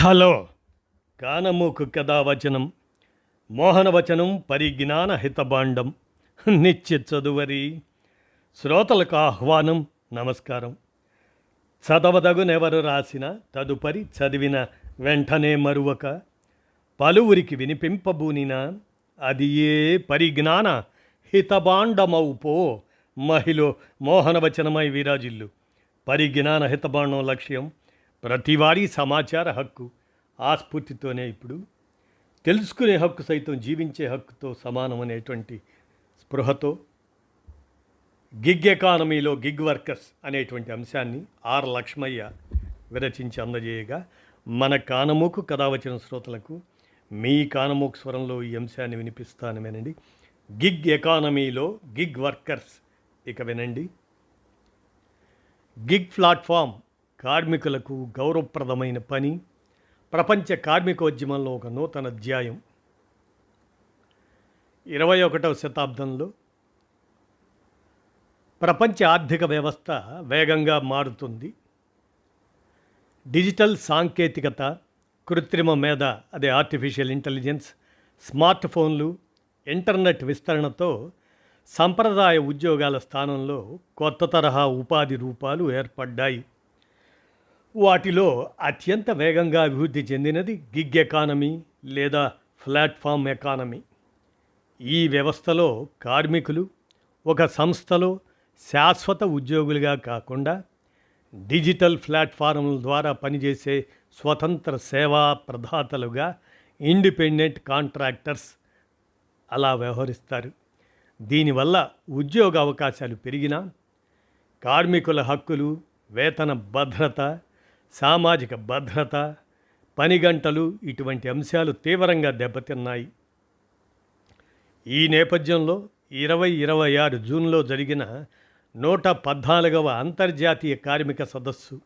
Hello కానమూకు కథావచనం మోహనవచనం పరిజ్ఞాన హితబాండం నిత్య చదువరి శ్రోతలకు ఆహ్వానం నమస్కారం. చదవదగునెవరు రాసిన తదుపరి చదివిన వెంటనే మరువక పలువురికి వినిపింపబూనిన అది ఏ పరిజ్ఞాన హితబాండమౌపో మహిళ మోహనవచనమై విరాజిల్లు. పరిజ్ఞాన హితబాండం లక్ష్యం ప్రతివారీ సమాచార హక్కు. ఆ స్ఫూర్తితోనే ఇప్పుడు తెలుసుకునే హక్కు సైతం జీవించే హక్కుతో సమానం అనేటువంటి స్పృహతో గిగ్ ఎకానమీలో గిగ్ వర్కర్స్ అనేటువంటి అంశాన్ని ఆర్ లక్ష్మయ్య విరచించి అందజేయగా, మన కానమూకు కథావచన శ్రోతలకు మీ కానమూకు స్వరంలో ఈ అంశాన్ని వినిపిస్తాను వినండి. గిగ్ ఎకానమీలో గిగ్ వర్కర్స్. ఇక వినండి. గిగ్ ప్లాట్ఫామ్ కార్మికులకు గౌరవప్రదమైన పని. ప్రపంచ కార్మికోద్యమంలో ఒక నూతన అధ్యాయం. 21వ శతాబ్దంలో ప్రపంచ ఆర్థిక వ్యవస్థ వేగంగా మారుతుంది. డిజిటల్ సాంకేతికత, కృత్రిమ మేధ అదే ఆర్టిఫిషియల్ ఇంటెలిజెన్స్, స్మార్ట్ ఫోన్లు, ఇంటర్నెట్ విస్తరణతో సంప్రదాయ ఉద్యోగాల స్థానంలో కొత్త తరహా ఉపాధి రూపాలు ఏర్పడ్డాయి. వాటిలో అత్యంత వేగంగా అభివృద్ధి చెందినది గిగ్ ఎకానమీ లేదా ప్లాట్ఫామ్ ఎకానమీ. ఈ వ్యవస్థలో కార్మికులు ఒక సంస్థలో శాశ్వత ఉద్యోగులుగా కాకుండా డిజిటల్ ప్లాట్ఫామ్ల ద్వారా పనిచేసే స్వతంత్ర సేవా ప్రదాతలుగా, ఇండిపెండెంట్ కాంట్రాక్టర్స్ అలా వ్యవహరిస్తారు. దీనివల్ల ఉద్యోగ అవకాశాలు పెరిగినా కార్మికుల హక్కులు, వేతన భద్రత, సామాజిక భద్రత, పని గంటలు ఇటువంటి అంశాలు తీవ్రంగా దెబ్బతిన్నాయి. ఈ నేపథ్యంలో 2026 జూన్లో జరిగిన 114వ అంతర్జాతీయ కార్మిక సదస్సు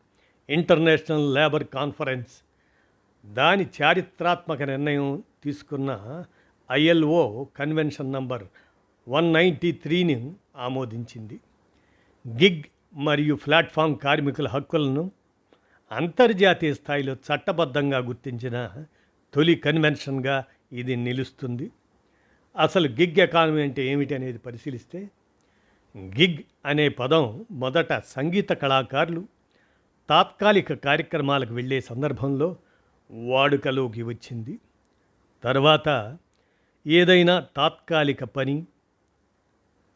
ఇంటర్నేషనల్ లేబర్ కాన్ఫరెన్స్ దాని చారిత్రాత్మక నిర్ణయం తీసుకున్న ILO కన్వెన్షన్ నంబర్ 193ని ఆమోదించింది. గిగ్ మరియు ప్లాట్ఫామ్ కార్మికుల హక్కులను అంతర్జాతీయ స్థాయిలో చట్టబద్ధంగా గుర్తించిన తొలి కన్వెన్షన్గా ఇది నిలుస్తుంది. అసలు గిగ్ ఎకానమీ అంటే ఏమిటి అనేది పరిశీలిస్తే, గిగ్ అనే పదం మొదట సంగీత కళాకారులు తాత్కాలిక కార్యక్రమాలకు వెళ్ళే సందర్భంలో వాడుకలోకి వచ్చింది. తర్వాత ఏదైనా తాత్కాలిక పని,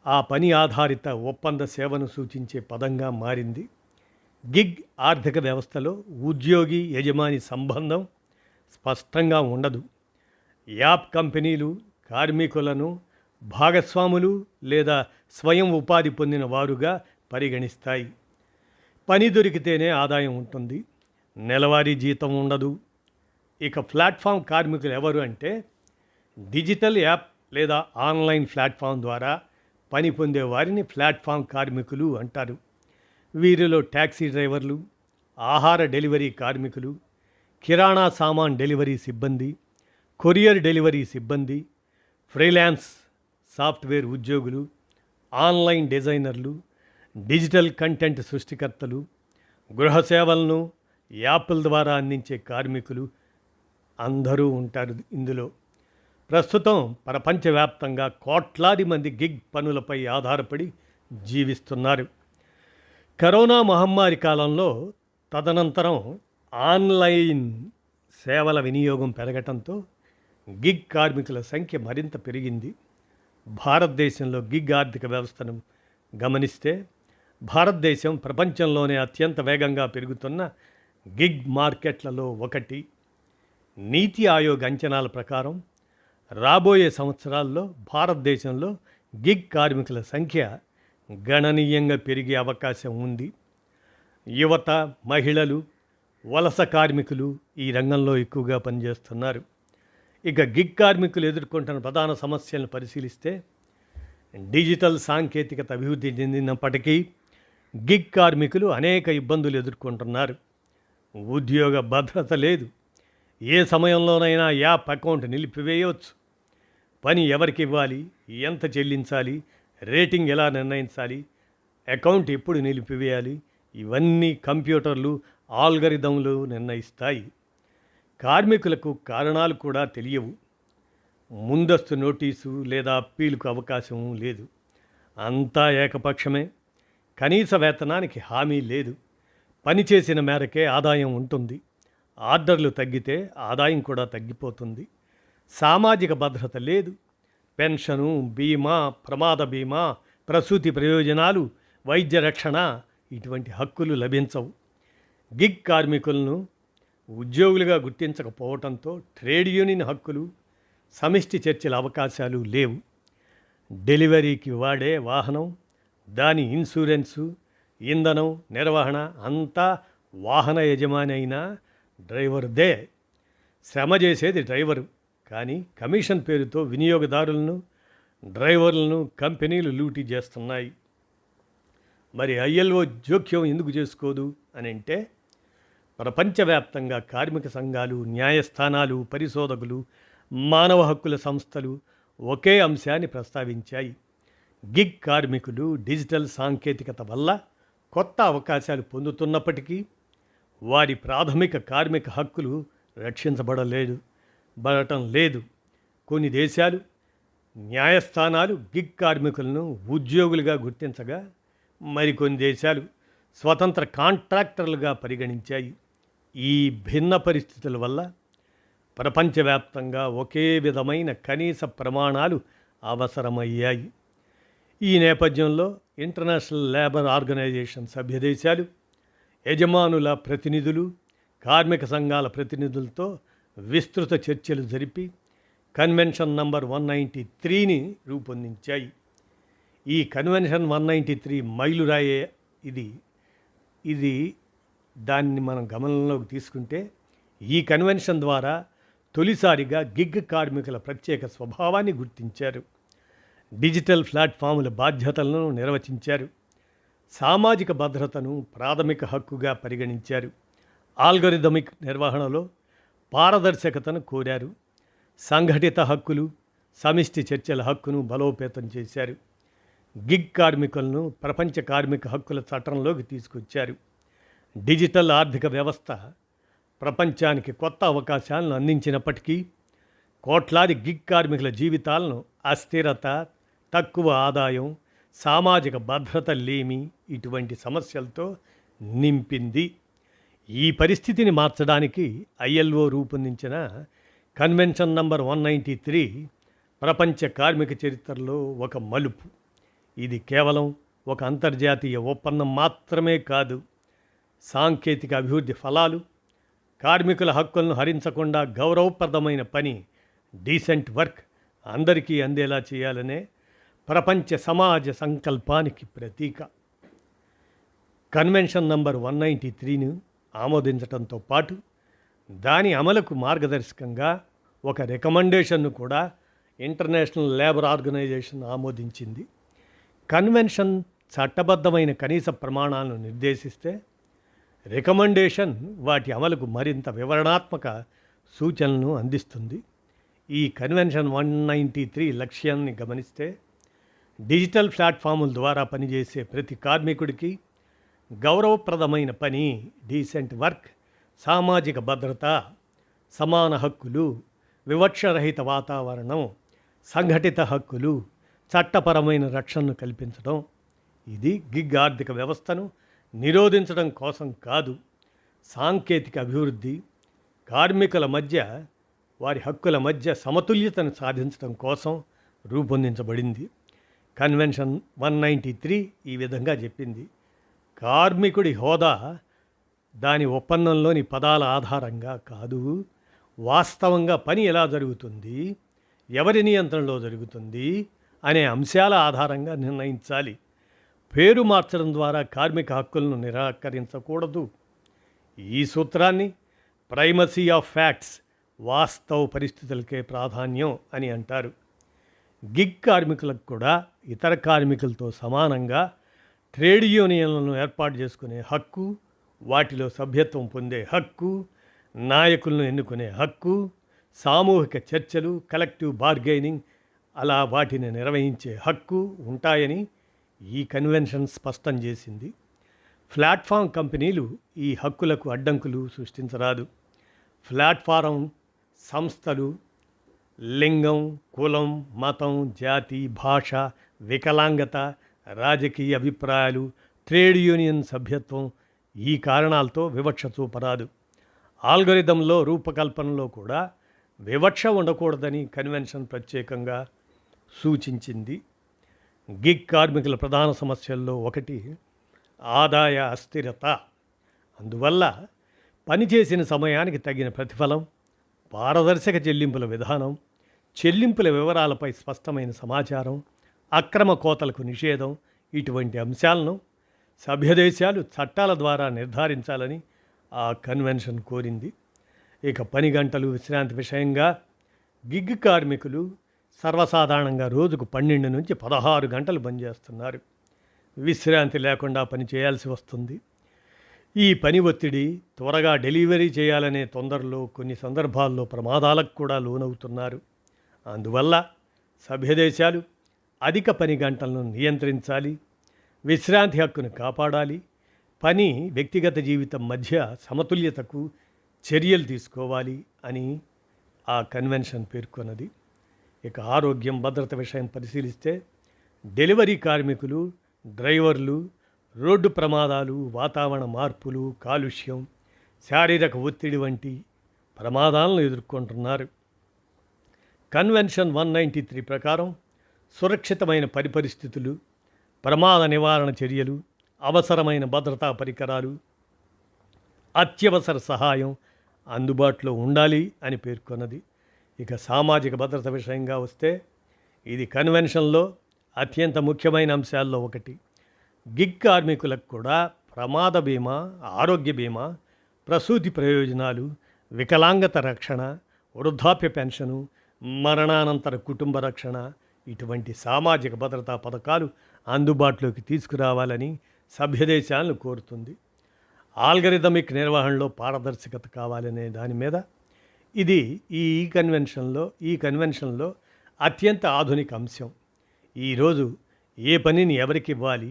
ఆ పని ఆధారిత ఒప్పంద సేవను సూచించే పదంగా మారింది. గిగ్ ఆర్థిక వ్యవస్థలో ఉద్యోగి యజమాని సంబంధం స్పష్టంగా ఉండదు. యాప్ కంపెనీలు కార్మికులను భాగస్వాములు లేదా స్వయం ఉపాధి పొందిన వారుగా పరిగణిస్తాయి. పని దొరికితేనే ఆదాయం ఉంటుంది, నెలవారీ జీతం ఉండదు. ఇక ప్లాట్ఫామ్ కార్మికులు ఎవరు అంటే, డిజిటల్ యాప్ లేదా ఆన్లైన్ ప్లాట్ఫామ్ ద్వారా పని పొందే వారిని ప్లాట్ఫామ్ కార్మికులు అంటారు. వీరిలో ట్యాక్సీ డ్రైవర్లు, ఆహార డెలివరీ కార్మికులు, కిరాణా సామాన్ డెలివరీ సిబ్బంది, కొరియర్ డెలివరీ సిబ్బంది, ఫ్రీలాన్స్ సాఫ్ట్వేర్ ఉద్యోగులు, ఆన్లైన్ డిజైనర్లు, డిజిటల్ కంటెంట్ సృష్టికర్తలు, గృహ సేవలను యాప్ల ద్వారా అందించే కార్మికులు అందరూ ఉంటారు ఇందులో. ప్రస్తుతం ప్రపంచవ్యాప్తంగా కోట్లాది మంది గిగ్ పనులపై ఆధారపడి జీవిస్తున్నారు. కరోనా మహమ్మారి కాలంలో తదనంతరం ఆన్లైన్ సేవల వినియోగం పెరగటంతో గిగ్ కార్మికుల సంఖ్య మరింత పెరిగింది. భారతదేశంలో గిగ్ ఆర్థిక వ్యవస్థను గమనిస్తే, భారతదేశం ప్రపంచంలోనే అత్యంత వేగంగా పెరుగుతున్న గిగ్ మార్కెట్లలో ఒకటి. నీతి ఆయోగ్ అంచనాల ప్రకారం రాబోయే సంవత్సరాల్లో భారతదేశంలో గిగ్ కార్మికుల సంఖ్య గణనీయంగా పెరిగే అవకాశం ఉంది. యువత, మహిళలు, వలస కార్మికులు ఈ రంగంలో ఎక్కువగా పనిచేస్తున్నారు. ఇక గిగ్ కార్మికులు ఎదుర్కొంటున్న ప్రధాన సమస్యలను పరిశీలిస్తే, డిజిటల్ సాంకేతికత అభివృద్ధి చెందినప్పటికీ గిగ్ కార్మికులు అనేక ఇబ్బందులు ఎదుర్కొంటున్నారు. ఉద్యోగ భద్రత లేదు. ఏ సమయంలోనైనా యాప్ అకౌంట్ నిలిపివేయవచ్చు. పని ఎవరికి ఇవ్వాలి, ఎంత చెల్లించాలి, రేటింగ్ ఎలా నిర్ణయించాలి, అకౌంట్ ఎప్పుడు నిలిపివేయాలి, ఇవన్నీ కంప్యూటర్లు, ఆల్గరిథంలు నిర్ణయిస్తాయి. కార్మికులకు కారణాలు కూడా తెలియవు. ముందస్తు నోటీసు లేదా అప్పీలుకు అవకాశం లేదు. అంతా ఏకపక్షమే. కనీస వేతనానికి హామీ లేదు. పనిచేసిన మేరకే ఆదాయం ఉంటుంది. ఆర్డర్లు తగ్గితే ఆదాయం కూడా తగ్గిపోతుంది. సామాజిక భద్రత లేదు. పెన్షను, బీమా, ప్రమాద బీమా, ప్రసూతి ప్రయోజనాలు, వైద్య రక్షణ ఇటువంటి హక్కులు లభించవు. గిగ్ కార్మికులను ఉద్యోగులుగా గుర్తించకపోవడంతో ట్రేడ్ యూనియన్ హక్కులు, సమిష్టి చర్చల అవకాశాలు లేవు. డెలివరీకి వాడే వాహనం, దాని ఇన్సూరెన్సు, ఇంధనం, నిర్వహణ అంతా వాహన యజమాని అయిన డ్రైవర్దే. శ్రమ చేసేది డ్రైవరు, కానీ కమిషన్ పేరుతో వినియోగదారులను, డ్రైవర్లను కంపెనీలు లూటీ చేస్తున్నాయి. మరి ఐఎల్ఓ జోక్యం ఎందుకు చేసుకోదు అని అంటే, ప్రపంచవ్యాప్తంగా కార్మిక సంఘాలు, న్యాయస్థానాలు, పరిశోధకులు, మానవ హక్కుల సంస్థలు ఒకే అంశాన్ని ప్రస్తావించాయి. గిగ్ కార్మికులు డిజిటల్ సాంకేతికత వల్ల కొత్త అవకాశాలు పొందుతున్నప్పటికీ వారి ప్రాథమిక కార్మిక హక్కులు రక్షించబడటం లేదు. కొన్ని దేశాలు, న్యాయస్థానాలు గిగ్ కార్మికులను ఉద్యోగులుగా గుర్తించగా, మరికొన్ని దేశాలు స్వతంత్ర కాంట్రాక్టర్లుగా పరిగణించాయి. ఈ భిన్న పరిస్థితుల వల్ల ప్రపంచవ్యాప్తంగా ఒకే విధమైన కనీస ప్రమాణాలు అవసరమయ్యాయి. ఈ నేపథ్యంలో ఇంటర్నేషనల్ లేబర్ ఆర్గనైజేషన్ సభ్యదేశాలు, యజమానుల ప్రతినిధులు, కార్మిక సంఘాల ప్రతినిధులతో విస్తృత చర్చలు జరిపి కన్వెన్షన్ నంబర్ 193ని రూపొందించాయి. ఈ కన్వెన్షన్ 193 మైలురాయే. ఇది దాన్ని మనం గమనంలోకి తీసుకుంటే, ఈ కన్వెన్షన్ ద్వారా తొలిసారిగా గిగ్ కార్మికుల ప్రత్యేక స్వభావాన్ని గుర్తించారు. డిజిటల్ ప్లాట్ఫాముల బాధ్యతలను నిర్వచించారు. సామాజిక భద్రతను ప్రాథమిక హక్కుగా పరిగణించారు. ఆల్గోరిథమిక్ నిర్వహణలో పారదర్శకతను కోరారు. సంఘటిత హక్కులు, సమిష్టి చర్చల హక్కును బలోపేతం చేశారు. గిగ్ కార్మికులను ప్రపంచ కార్మిక హక్కుల చట్టంలోకి తీసుకొచ్చారు. డిజిటల్ ఆర్థిక వ్యవస్థ ప్రపంచానికి కొత్త అవకాశాలను అందించినప్పటికీ కోట్లాది గిగ్ కార్మికుల జీవితాలను అస్థిరత, తక్కువ ఆదాయం, సామాజిక భద్రత లేమి ఇటువంటి సమస్యలతో నింపింది. ఈ పరిస్థితిని మార్చడానికి ఐఎల్ఓ రూపొందించిన కన్వెన్షన్ నంబర్ 193 ప్రపంచ కార్మిక చరిత్రలో ఒక మలుపు. ఇది కేవలం ఒక అంతర్జాతీయ ఒప్పందం మాత్రమే కాదు. సాంకేతిక అభివృద్ధి ఫలాలు, కార్మికుల హక్కులను హరించకుండా గౌరవప్రదమైన పని, డీసెంట్ వర్క్ అందరికీ అందేలా చేయాలనే ప్రపంచ సమాజ సంకల్పానికి ప్రతీక. కన్వెన్షన్ నంబర్ 193ను ఆమోదించడంతో పాటు దాని అమలుకు మార్గదర్శకంగా ఒక రికమెండేషన్ను కూడా ఇంటర్నేషనల్ లేబర్ ఆర్గనైజేషన్ ఆమోదించింది. కన్వెన్షన్ చట్టబద్ధమైన కనీస ప్రమాణాలను నిర్దేశిస్తే, రికమెండేషన్ వాటి అమలుకు మరింత వివరణాత్మక సూచనలను అందిస్తుంది. ఈ కన్వెన్షన్ 193 లక్ష్యాన్ని గమనిస్తే, డిజిటల్ ప్లాట్ఫాముల ద్వారా పనిచేసే ప్రతి కార్మికుడికి గౌరవప్రదమైన పని, డీసెంట్ వర్క్, సామాజిక భద్రత, సమాన హక్కులు, వివక్షరహిత వాతావరణం, సంఘటిత హక్కులు, చట్టపరమైన రక్షణను కల్పించడం. ఇది గిగ్ ఆర్థిక వ్యవస్థను నిరోధించడం కోసం కాదు, సాంకేతిక అభివృద్ధి, కార్మికుల మధ్య, వారి హక్కుల మధ్య సమతుల్యతను సాధించడం కోసం రూపొందించబడింది. కన్వెన్షన్ 193 ఈ విధంగా చెప్పింది: కార్మికుడి హోదా దాని ఒప్పందంలోని పదాల ఆధారంగా కాదు, వాస్తవంగా పని ఎలా జరుగుతుంది, ఎవరి నియంత్రణలో జరుగుతుంది అనే అంశాల ఆధారంగా నిర్ణయించాలి. పేరు మార్చడం ద్వారా కార్మిక హక్కులను నిరాకరించకూడదు. ఈ సూత్రాన్ని ప్రైమసీ ఆఫ్ ఫ్యాక్ట్స్, వాస్తవ పరిస్థితులకే ప్రాధాన్యం అని అంటారు. గిగ్ కార్మికులకు కూడా ఇతర కార్మికులతో సమానంగా ట్రేడ్ యూనియన్లను ఏర్పాటు చేసుకునే హక్కు, వాటిలో సభ్యత్వం పొందే హక్కు, నాయకులను ఎన్నుకునే హక్కు, సామూహిక చర్చలు, కలెక్టివ్ బార్గెనింగ్, అలా వాటిని నిర్వహించే హక్కు ఉంటాయని ఈ కన్వెన్షన్ స్పష్టం చేసింది. ప్లాట్ఫామ్ కంపెనీలు ఈ హక్కులకు అడ్డంకులు సృష్టించరాదు. ప్లాట్ఫారం సంస్థలు లింగం, కులం, మతం, జాతి, భాష, వికలాంగత, రాజకీయ అభిప్రాయాలు, ట్రేడ్ యూనియన్ సభ్యత్వం ఈ కారణాలతో వివక్ష చూపరాదు. ఆల్గోరిథంలో రూపకల్పనలో కూడా వివక్ష ఉండకూడదని కన్వెన్షన్ ప్రత్యేకంగా సూచించింది. గిగ్ కార్మికుల ప్రధాన సమస్యల్లో ఒకటి ఆదాయ అస్థిరత. అందువల్ల పనిచేసిన సమయానికి తగిన ప్రతిఫలం, పారదర్శక చెల్లింపుల విధానం, చెల్లింపుల వివరాలపై స్పష్టమైన సమాచారం, అక్రమ కోతలకు నిషేధం ఇటువంటి అంశాలను సభ్యదేశాలు చట్టాల ద్వారా నిర్ధారించాలని ఆ కన్వెన్షన్ కోరింది. ఇక పని గంటలు, విశ్రాంతి విషయంగా గిగ్ కార్మికులు సర్వసాధారణంగా రోజుకు 12 నుంచి 16 గంటలు పనిచేస్తున్నారు. విశ్రాంతి లేకుండా పని చేయాల్సి వస్తుంది. ఈ పని ఒత్తిడి, త్వరగా డెలివరీ చేయాలనే తొందరలో కొన్ని సందర్భాల్లో ప్రమాదాలకు కూడా లోనవుతున్నారు. అందువల్ల సభ్యదేశాలు అధిక పని గంటలను నియంత్రించాలి, విశ్రాంతి హక్కును కాపాడాలి, పని, వ్యక్తిగత జీవితం మధ్య సమతుల్యతకు చర్యలు తీసుకోవాలి అని ఆ కన్వెన్షన్ పేర్కొన్నది. ఇక ఆరోగ్యం, భద్రత విషయం పరిశీలిస్తే డెలివరీ కార్మికులు, డ్రైవర్లు రోడ్డు ప్రమాదాలు, వాతావరణ మార్పులు, కాలుష్యం, శారీరక ఒత్తిడి వంటి ప్రమాదాలను ఎదుర్కొంటున్నారు. కన్వెన్షన్ 193 ప్రకారం సురక్షితమైన పని పరిస్థితులు, ప్రమాద నివారణ చర్యలు, అవసరమైన భద్రతా పరికరాలు, అత్యవసర సహాయం అందుబాటులో ఉండాలి అని పేర్కొన్నది. ఇక సామాజిక భద్రత విషయంగా వస్తే ఇది కన్వెన్షన్లో అత్యంత ముఖ్యమైన అంశాల్లో ఒకటి. గిగ్ కార్మికులకు కూడా ప్రమాద బీమా, ఆరోగ్య బీమా, ప్రసూతి ప్రయోజనాలు, వికలాంగత రక్షణ, వృద్ధాప్య పెన్షను, మరణానంతర కుటుంబ రక్షణ ఇటువంటి సామాజిక భద్రతా పథకాలు అందుబాటులోకి తీసుకురావాలని సభ్యదేశాలను కోరుతుంది. ఆల్గరిథమిక్ నిర్వహణలో పారదర్శకత కావాలనే దాని మీద ఇది ఈ కన్వెన్షన్లో అత్యంత ఆధునిక అంశం. ఈరోజు ఏ పనిని ఎవరికి ఇవ్వాలి,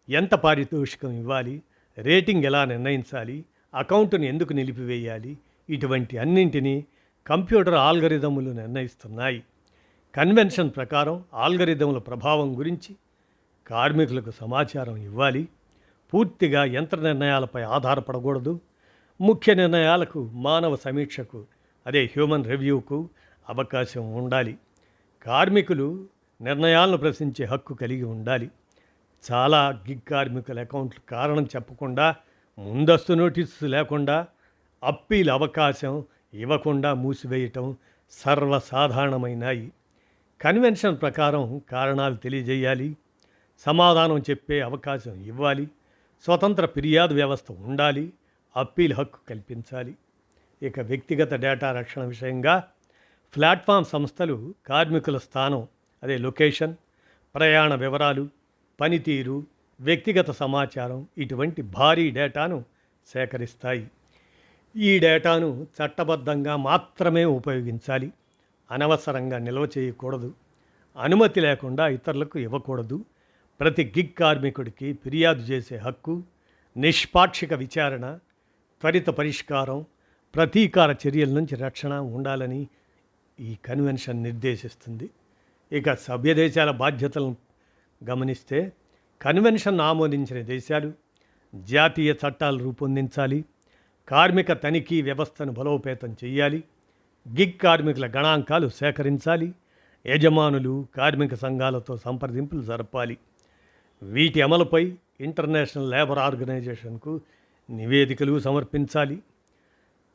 ఎంత పారితోషికం ఇవ్వాలి, రేటింగ్ ఎలా నిర్ణయించాలి, అకౌంటును ఎందుకు నిలిపివేయాలి, ఇటువంటి అన్నింటినీ కంప్యూటర్ ఆల్గరిథములు నిర్ణయిస్తున్నాయి. కన్వెన్షన్ ప్రకారం ఆల్గరిథముల ప్రభావం గురించి కార్మికులకు సమాచారం ఇవ్వాలి. పూర్తిగా యంత్ర నిర్ణయాలపై ఆధారపడకూడదు. ముఖ్య నిర్ణయాలకు మానవ సమీక్షకు, అదే హ్యూమన్ రివ్యూకు అవకాశం ఉండాలి. కార్మికులు నిర్ణయాలను ప్రశ్నించే హక్కు కలిగి ఉండాలి. చాలా గిగ్ కార్మికుల అకౌంట్లు కారణం చెప్పకుండా, ముందస్తు నోటీసు లేకుండా, అప్పీల్ అవకాశం ఇవ్వకుండా మూసివేయటం సర్వసాధారణమైనాయి. కన్వెన్షన్ ప్రకారం కారణాలు తెలియజేయాలి, సమాధానం చెప్పే అవకాశం ఇవ్వాలి, స్వతంత్ర ఫిర్యాదు వ్యవస్థ ఉండాలి, అప్పీల్ హక్కు కల్పించాలి. ఇక వ్యక్తిగత డేటా రక్షణ విషయంగా ప్లాట్ఫామ్ సంస్థలు కార్మికుల స్థానం, అదే లొకేషన్, ప్రయాణ వివరాలు, పనితీరు, వ్యక్తిగత సమాచారం ఇటువంటి భారీ డేటాను సేకరిస్తాయి. ఈ డేటాను చట్టబద్ధంగా మాత్రమే ఉపయోగించాలి. అనవసరంగా నిల్వ చేయకూడదు. అనుమతి లేకుండా ఇతరులకు ఇవ్వకూడదు. ప్రతి గిగ్ కార్మికుడికి ఫిర్యాదు చేసే హక్కు, నిష్పాక్షిక విచారణ, త్వరిత పరిష్కారం, ప్రతీకార చర్యల నుంచి రక్షణ ఉండాలని ఈ కన్వెన్షన్ నిర్దేశిస్తుంది. ఇక సభ్యదేశాల బాధ్యతలను గమనిస్తే కన్వెన్షన్ ఆమోదించిన దేశాలు జాతీయ చట్టాలు రూపొందించాలి, కార్మిక తనిఖీ వ్యవస్థను బలోపేతం చేయాలి, గిగ్ కార్మికుల గణాంకాలు సేకరించాలి, యజమానులు కార్మిక సంఘాలతో సంప్రదింపులు జరపాలి. వీటి అమలుపై ఇంటర్నేషనల్ లేబర్ ఆర్గనైజేషన్కు నివేదికలు సమర్పించాలి.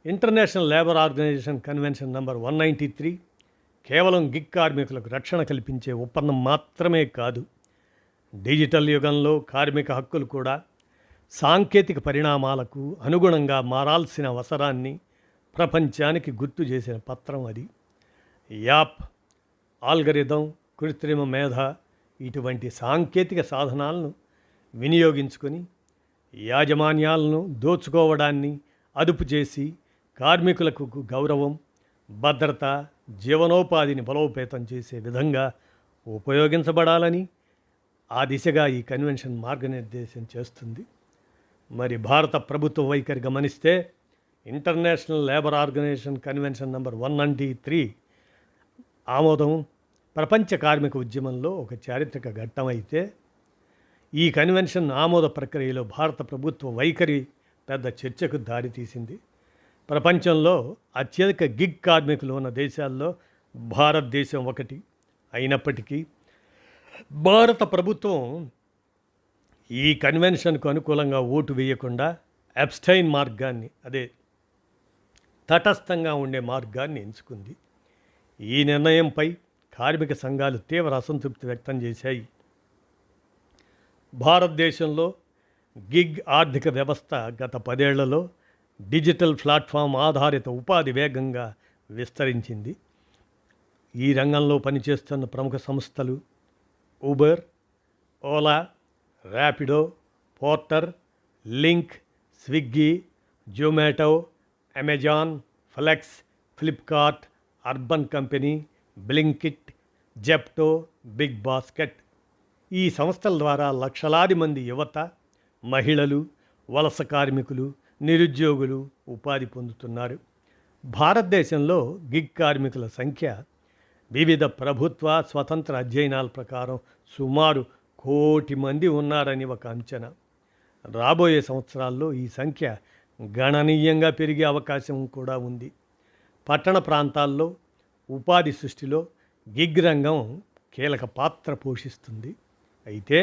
International labour organisation convention number 193 కేవలం గిగ్ కార్మికులకు రక్షణ కల్పించే ఒప్పందం మాత్రమే కాదు, డిజిటల్ యుగంలో కార్మిక హక్కులు కూడా సాంకేతిక పరిణామాలకు అనుగుణంగా మారాల్సిన అవసరాన్ని ప్రపంచానికి గుర్తు చేసిన పత్రం అది. యాప్, ఆల్గరిథం, కృత్రిమ మేధ ఇటువంటి సాంకేతిక సాధనాలను వినియోగించుకొని యాజమాన్యాలను దోచుకోవడాన్ని అదుపు చేసి కార్మికులకు గౌరవం, భద్రత, జీవనోపాధిని బలోపేతం చేసే విధంగా ఉపయోగించబడాలని ఆ దిశగా ఈ కన్వెన్షన్ మార్గనిర్దేశం చేస్తుంది. మరి భారత ప్రభుత్వ వైఖరి గమనిస్తే international labour organisation convention number 193 ఆమోదం ప్రపంచ కార్మిక ఉద్యమంలో ఒక చారిత్రక ఘట్టం అయితే, ఈ కన్వెన్షన్ ఆమోద ప్రక్రియలో భారత ప్రభుత్వ వైఖరి పెద్ద చర్చకు దారితీసింది. ప్రపంచంలో అత్యధిక గిగ్ కార్మికులు ఉన్న దేశాల్లో భారతదేశం ఒకటి అయినప్పటికీ భారత ప్రభుత్వం ఈ కన్వెన్షన్కు అనుకూలంగా ఓటు వేయకుండా అబ్స్టైన్ మార్గాన్ని, అదే తటస్థంగా ఉండే మార్గాన్ని ఎంచుకుంది. ఈ నిర్ణయంపై కార్మిక సంఘాలు తీవ్ర అసంతృప్తి వ్యక్తం చేశాయి. భారతదేశంలో గిగ్ ఆర్థిక వ్యవస్థ గత 10 ఏళ్లలో డిజిటల్ ప్లాట్ఫామ్ ఆధారిత ఉపాధి వేగంగా విస్తరించింది. ఈ రంగంలో పనిచేస్తున్న ప్రముఖ సంస్థలు Uber, Ola, Rapido, porter, link, Swiggy, Zomato, Amazon, flex, Flipkart, urban company, Blinkit, Zepto, big basket. ఈ సంస్థల ద్వారా లక్షలాది మంది యువత, మహిళలు, వలస కార్మికులు, నిరుద్యోగులు ఉపాధి పొందుతున్నారు. భారతదేశంలో గిగ్ కార్మికుల సంఖ్య వివిధ ప్రభుత్వ స్వతంత్ర అధ్యయనాల ప్రకారం సుమారు 1 కోటి మంది ఉన్నారని ఒక అంచనా. రాబోయే సంవత్సరాల్లో ఈ సంఖ్య గణనీయంగా పెరిగే అవకాశం కూడా ఉంది. పట్టణ ప్రాంతాల్లో ఉపాధి సృష్టిలో గిగ్ రంగం కీలక పాత్ర పోషిస్తుంది. అయితే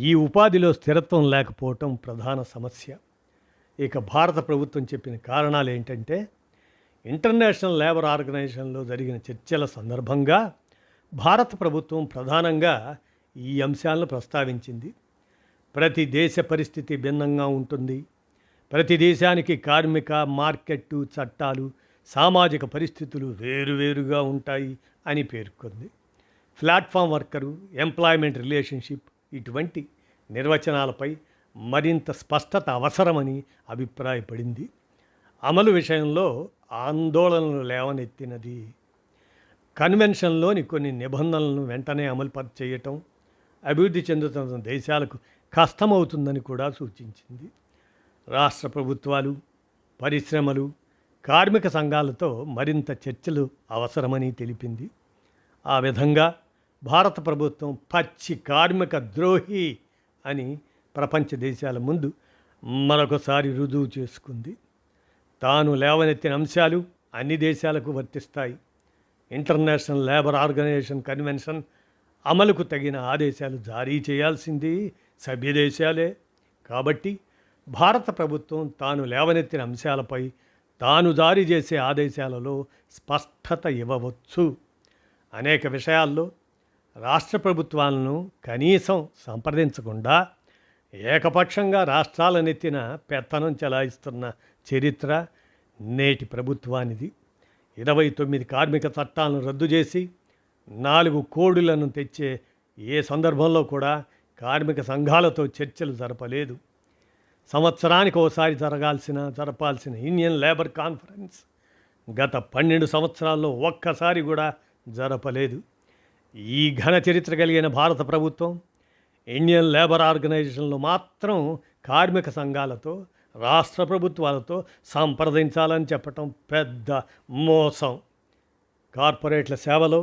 ఈ ఉపాధిలో స్థిరత్వం లేకపోవటం ప్రధాన సమస్య. ఇక భారత ప్రభుత్వం చెప్పిన కారణాలు ఏంటంటే, ఇంటర్నేషనల్ లేబర్ ఆర్గనైజేషన్లో జరిగిన చర్చల సందర్భంగా భారత ప్రభుత్వం ప్రధానంగా ఈ అంశాలను ప్రస్తావించింది. ప్రతి దేశ పరిస్థితి భిన్నంగా ఉంటుంది. ప్రతి దేశానికి కార్మిక మార్కెట్టు చట్టాలు, సామాజిక పరిస్థితులు వేరువేరుగా ఉంటాయి అని పేర్కొంది. ప్లాట్ఫామ్ వర్కరు, ఎంప్లాయ్మెంట్ రిలేషన్షిప్ ఇటువంటి నిర్వచనాలపై మరింత స్పష్టత అవసరమని అభిప్రాయపడింది. అమలు విషయంలో ఆందోళనలు లేవనెత్తినది. కన్వెన్షన్లోని కొన్ని నిబంధనలను వెంటనే అమలు చేయటం అభివృద్ధి చెందుతున్న దేశాలకు కష్టమవుతుందని కూడా సూచించింది. రాష్ట్ర ప్రభుత్వాలు, పరిశ్రమలు, కార్మిక సంఘాలతో మరింత చర్చలు అవసరమని తెలిపింది. ఆ విధంగా భారత ప్రభుత్వం పచ్చి కార్మిక ద్రోహి అని ప్రపంచ దేశాల ముందు మరొకసారి రుజువు చేసుకుంది. తాను లేవనెత్తిన అంశాలు అన్ని దేశాలకు వర్తిస్తాయి. ఇంటర్నేషనల్ లేబర్ ఆర్గనైజేషన్ కన్వెన్షన్ అమలుకు తగిన ఆదేశాలు జారీ చేయాల్సింది సభ్య దేశాలే. కాబట్టి భారత ప్రభుత్వం తాను లేవనెత్తిన అంశాలపై తాను జారీ చేసే ఆదేశాలలో స్పష్టత ఇవ్వవచ్చు. అనేక విషయాల్లో రాష్ట్ర ప్రభుత్వాలను కనీసం సంప్రదించకుండా ఏకపక్షంగా రాష్ట్రాలనెత్తిన పెత్తనం చెలాయిస్తున్న చరిత్ర నేటి ప్రభుత్వానిది. 29 కార్మిక చట్టాలను రద్దు చేసి 4 కోడులను తెచ్చే ఏ సందర్భంలో కూడా కార్మిక సంఘాలతో చర్చలు జరపలేదు. సంవత్సరానికి ఒకసారి జరపాల్సిన ఇండియన్ లేబర్ కాన్ఫరెన్స్ గత 12 సంవత్సరాల్లో ఒక్కసారి కూడా జరపలేదు. ఈ ఘన చరిత్ర కలిగిన భారత ప్రభుత్వం ఇండియన్ లేబర్ ఆర్గనైజేషన్లో మాత్రం కార్మిక సంఘాలతో, రాష్ట్ర ప్రభుత్వాలతో సంప్రదించాలని చెప్పటం పెద్ద మోసం. కార్పొరేట్ల సేవలో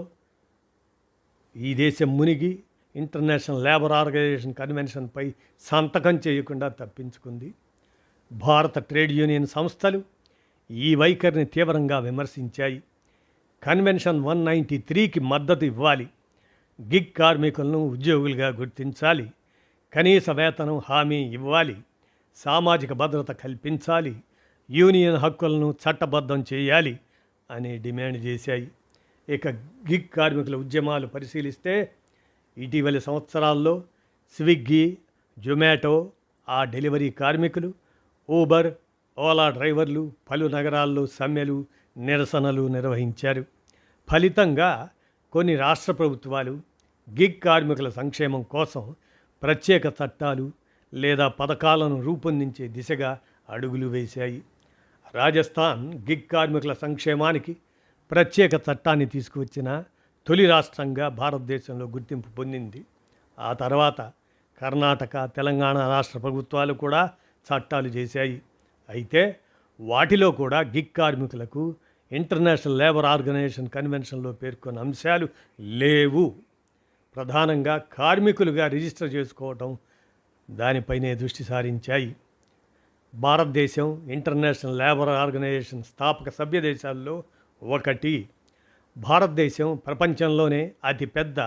ఈ దేశం మునిగి ఇంటర్నేషనల్ లేబర్ ఆర్గనైజేషన్ కన్వెన్షన్పై సంతకం చేయకుండా తప్పించుకుంది. భారత ట్రేడ్ యూనియన్ సంస్థలు ఈ వైఖరిని తీవ్రంగా విమర్శించాయి. కన్వెన్షన్ 193కి మద్దతు ఇవ్వాలి. గిగ్ కార్మికులను ఉద్యోగులుగా గుర్తించాలి. కనీస వేతనం హామీ ఇవ్వాలి. సామాజిక భద్రత కల్పించాలి. యూనియన్ హక్కులను చట్టబద్ధం చేయాలి అని డిమాండ్ చేశాయి. ఇక గిగ్ కార్మికుల ఉద్యమాలు పరిశీలిస్తే ఇటీవలి సంవత్సరాల్లో స్విగ్గీ, జొమాటో, ఆ డెలివరీ కార్మికులు, ఊబర్, ఓలా డ్రైవర్లు పలు నగరాల్లో సమ్మెలు, నిరసనలు నిర్వహించారు. ఫలితంగా కొన్ని రాష్ట్ర ప్రభుత్వాలు గిగ్ కార్మికుల సంక్షేమం కోసం ప్రత్యేక చట్టాలు లేదా పథకాలను రూపొందించే దిశగా అడుగులు వేశాయి. రాజస్థాన్ గిగ్ కార్మికుల సంక్షేమానికి ప్రత్యేక చట్టాన్ని తీసుకువచ్చిన తొలి రాష్ట్రంగా భారతదేశంలో గుర్తింపు పొందింది. ఆ తర్వాత కర్ణాటక, తెలంగాణ రాష్ట్ర ప్రభుత్వాలు కూడా చట్టాలు చేశాయి. అయితే వాటిలో కూడా గిగ్ కార్మికులకు ఇంటర్నేషనల్ లేబర్ ఆర్గనైజేషన్ కన్వెన్షన్లో పేర్కొన్న అంశాలు లేవు. ప్రధానంగా కార్మికులుగా రిజిస్టర్ చేసుకోవటం దానిపైనే దృష్టి సారించాయి. భారతదేశం ఇంటర్నేషనల్ లేబర్ ఆర్గనైజేషన్ స్థాపక సభ్య దేశాల్లో ఒకటి. భారతదేశం ప్రపంచంలోనే అతిపెద్ద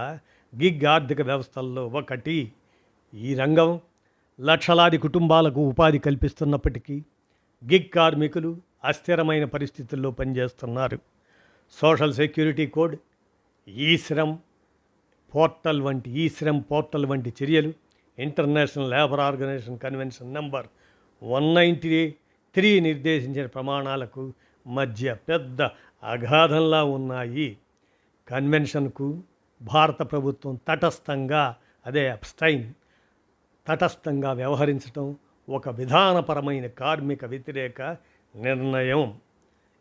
గిగ్ ఆర్థిక వ్యవస్థల్లో ఒకటి. ఈ రంగం లక్షలాది కుటుంబాలకు ఉపాధి కల్పిస్తున్నప్పటికీ గిగ్ కార్మికులు అస్థిరమైన పరిస్థితుల్లో పనిచేస్తున్నారు. సోషల్ సెక్యూరిటీ కోడ్, ఈ శ్రమ్ పోర్టల్ వంటి చర్యలు international labour organisation convention number 193 నిర్దేశించిన ప్రమాణాలకు మధ్య పెద్ద అగాధంలా ఉన్నాయి. కన్వెన్షన్కు భారత ప్రభుత్వం తటస్థంగా వ్యవహరించడం ఒక విధానపరమైన కార్మిక వ్యతిరేక నిర్ణయం.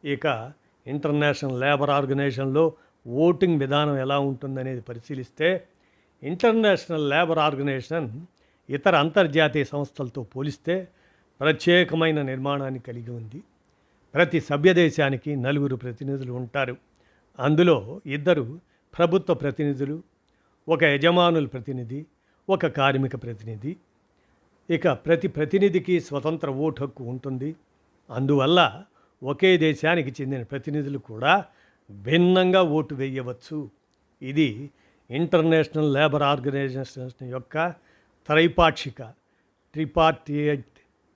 ఇక ఇంటర్నేషనల్ లేబర్ ఆర్గనైజేషన్లో ఓటింగ్ విధానం ఎలా ఉంటుందనేది పరిశీలిస్తే, ఇంటర్నేషనల్ లేబర్ ఆర్గనైజేషన్ ఇతర అంతర్జాతీయ సంస్థలతో పోలిస్తే ప్రత్యేకమైన నిర్మాణాన్ని కలిగి ఉంది. ప్రతి సభ్య దేశానికి 4 ప్రతినిధులు ఉంటారు. అందులో 2 ప్రభుత్వ ప్రతినిధులు, 1 యజమానుల ప్రతినిధి, 1 కార్మిక ప్రతినిధి. ఇక ప్రతి ప్రతినిధికి స్వతంత్ర ఓటు హక్కు ఉంటుంది. అందువల్ల ఒకే దేశానికి చెందిన ప్రతినిధులు కూడా భిన్నంగా ఓటు వేయవచ్చు. ఇది ఇంటర్నేషనల్ లేబర్ ఆర్గనైజేషన్ యొక్క ట్రిపార్టియేట్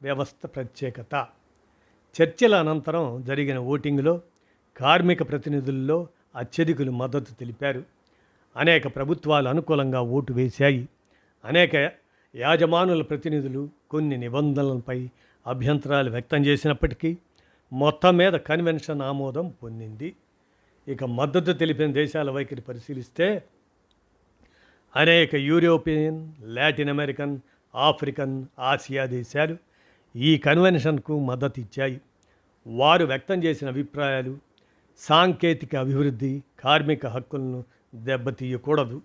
వ్యవస్థ ప్రత్యేకత. చర్చల అనంతరం జరిగిన ఓటింగ్లో కార్మిక ప్రతినిధుల్లో అత్యధికులు మద్దతు తెలిపారు. అనేక ప్రభుత్వాలు అనుకూలంగా ఓటు వేశాయి. అనేక యాజమానుల ప్రతినిధులు కొన్ని నిబంధనలపై అభ్యంతరాలు వ్యక్తం చేసినప్పటికీ మొత్తం మీద కన్వెన్షన్ ఆమోదం పొందింది. ఇక మద్దతు తెలిపిన దేశాల వైఖరి పరిశీలిస్తే, అనేక European, Latin American, African, Asia దేశాలు ఈ కన్వెన్షన్కు మద్దతు ఇచ్చాయి. వారు వ్యక్తం చేసిన అభిప్రాయాలు సాంకేతిక అభివృద్ధి కార్మిక హక్కులను దెబ్బతీయకూడదు.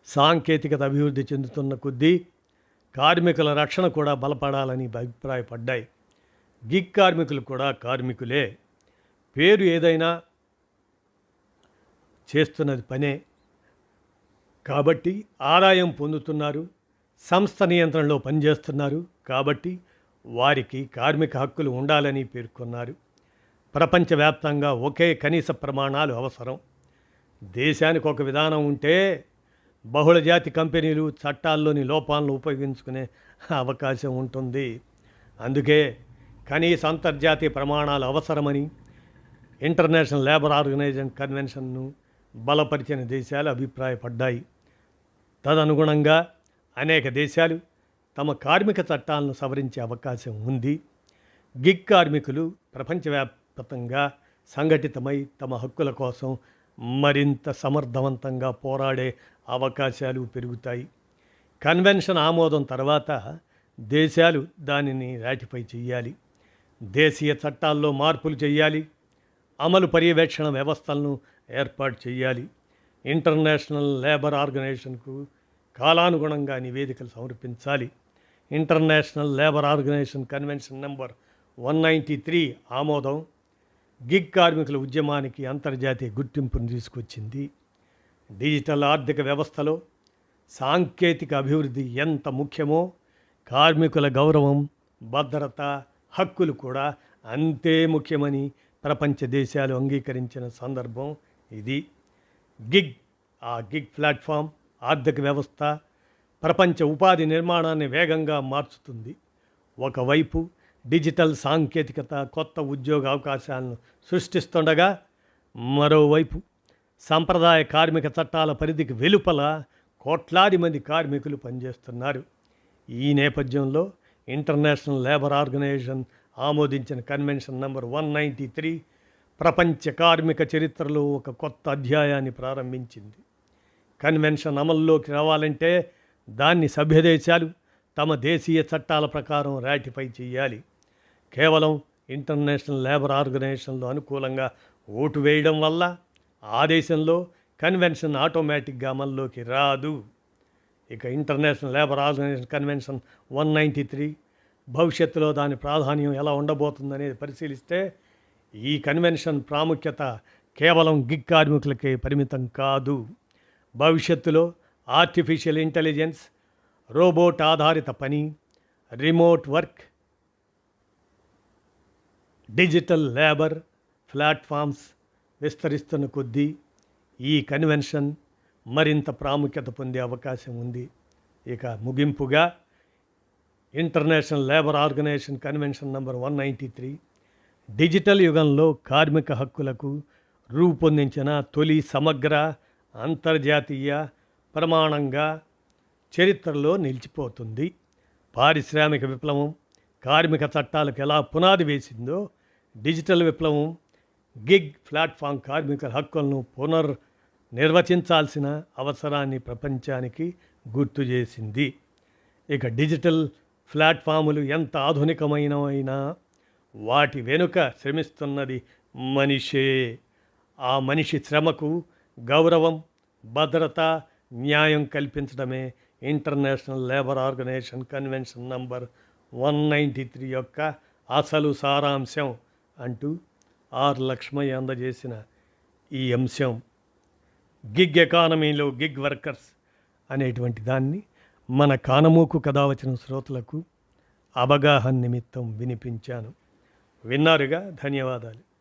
సాంకేతికత అభివృద్ధి చెందుతున్న కొద్దీ కార్మికుల రక్షణ కూడా బలపడాలని అభిప్రాయపడ్డాయి. గిగ్ కార్మికులు కూడా కార్మికులే. పేరు ఏదైనా చేస్తున్నది పనే కాబట్టి ఆదాయం పొందుతున్నారు, సంస్థ నియంత్రణలో పనిచేస్తున్నారు కాబట్టి వారికి కార్మిక హక్కులు ఉండాలని పేర్కొన్నారు. ప్రపంచవ్యాప్తంగా ఒకే కనీస ప్రమాణాలు అవసరం. దేశానికి ఒక విధానం ఉంటే బహుళజాతి కంపెనీలు చట్టాల్లోని లోపాలను ఉపయోగించుకునే అవకాశం ఉంటుంది. అందుకే కనీస అంతర్జాతీయ ప్రమాణాలు అవసరమని ఇంటర్నేషనల్ లేబర్ ఆర్గనైజేషన్ కన్వెన్షన్ను బలపరిచిన దేశాలు అభిప్రాయపడ్డాయి. తదనుగుణంగా అనేక దేశాలు తమ కార్మిక చట్టాలను సవరించే అవకాశం ఉంది. గిగ్ కార్మికులు ప్రపంచవ్యాప్తంగా సంఘటితమై తమ హక్కుల కోసం మరింత సమర్థవంతంగా పోరాడే అవకాశాలు పెరుగుతాయి. కన్వెన్షన్ ఆమోదం తర్వాత దేశాలు దానిని రాటిఫై చేయాలి. దేశీయ చట్టాల్లో మార్పులు చేయాలి. అమలు పర్యవేక్షణ వ్యవస్థలను ఏర్పాటు చేయాలి. ఇంటర్నేషనల్ లేబర్ ఆర్గనైజేషన్కు కాలానుగుణంగా నివేదికలు సమర్పించాలి. International labour organisation convention number 193 ఆమోదం గిగ్ కార్మికుల ఉద్యమానికి అంతర్జాతీయ గుర్తింపును తీసుకొచ్చింది. డిజిటల్ ఆర్థిక వ్యవస్థలో సాంకేతిక అభివృద్ధి ఎంత ముఖ్యమో కార్మికుల గౌరవం, భద్రత, హక్కులు కూడా అంతే ముఖ్యమని ప్రపంచ దేశాలు అంగీకరించిన సందర్భం ఇది. గిగ్ ప్లాట్ఫామ్ ఆర్థిక వ్యవస్థ ప్రపంచ ఉపాధి నిర్మాణాన్ని వేగంగా మార్చుతుంది. ఒకవైపు డిజిటల్ సాంకేతికత కొత్త ఉద్యోగ అవకాశాలను సృష్టిస్తుండగా, మరోవైపు సంప్రదాయ కార్మిక చట్టాల పరిధికి వెలుపల కోట్లాది మంది కార్మికులు పనిచేస్తున్నారు. ఈ నేపథ్యంలో ఇంటర్నేషనల్ లేబర్ ఆర్గనైజేషన్ ఆమోదించిన కన్వెన్షన్ నెంబర్ 193 ప్రపంచ కార్మిక చరిత్రలో ఒక కొత్త అధ్యాయాన్ని ప్రారంభించింది. కన్వెన్షన్ అమల్లోకి రావాలంటే దాన్ని సభ్యదేశాలు తమ దేశీయ చట్టాల ప్రకారం రాటిఫై చేయాలి. కేవలం ఇంటర్నేషనల్ లేబర్ ఆర్గనైజేషన్లో అనుకూలంగా ఓటు వేయడం వల్ల ఆ దేశంలో కన్వెన్షన్ ఆటోమేటిక్గా అమల్లోకి రాదు. ఇక ఇంటర్నేషనల్ లేబర్ ఆర్గనైజేషన్ కన్వెన్షన్ 193 భవిష్యత్తులో దాని ప్రాధాన్యం ఎలా ఉండబోతుందనేది పరిశీలిస్తే ఈ కన్వెన్షన్ ప్రాముఖ్యత కేవలం గిగ్ కార్మికులకే పరిమితం కాదు. భవిష్యత్తులో ఆర్టిఫిషియల్ ఇంటెలిజెన్స్, రోబోట్ ఆధారిత పని, remote work, digital labour platforms విస్తరిస్తున్న కొద్దీ ఈ కన్వెన్షన్ మరింత ప్రాముఖ్యత పొందే అవకాశం ఉంది. ఇక ముగింపుగా international labour organisation convention number 193 digital యుగంలో కార్మిక హక్కులకు రూపొందించిన తొలి సమగ్ర అంతర్జాతీయ ప్రమాణంగా చరిత్రలో నిలిచిపోతుంది. పారిశ్రామిక విప్లవం కార్మిక చట్టాలకు ఎలా పునాది వేసిందో, డిజిటల్ విప్లవం గిగ్ ప్లాట్ఫామ్ కార్మికుల హక్కులను నిర్వచించాల్సిన అవసరాన్ని ప్రపంచానికి గుర్తు చేసింది. ఇక డిజిటల్ ప్లాట్ఫాములు ఎంత ఆధునికమైనవైనా వాటి వెనుక శ్రమిస్తున్నది మనిషే. ఆ మనిషి శ్రమకు గౌరవం, భద్రత, న్యాయం కల్పించడమే international labour organisation convention number 193 యొక్క అసలు సారాంశం అంటూ ఆర్ లక్ష్మయ్య అందజేసిన ఈ అంశం గిగ్ ఎకానమీలో గిగ్ వర్కర్స్ అనేటువంటి దాన్ని మన కానమూకు కథ వచ్చిన శ్రోతలకు అవగాహన నిమిత్తం వినిపించాను. విన్నారుగా, ధన్యవాదాలు.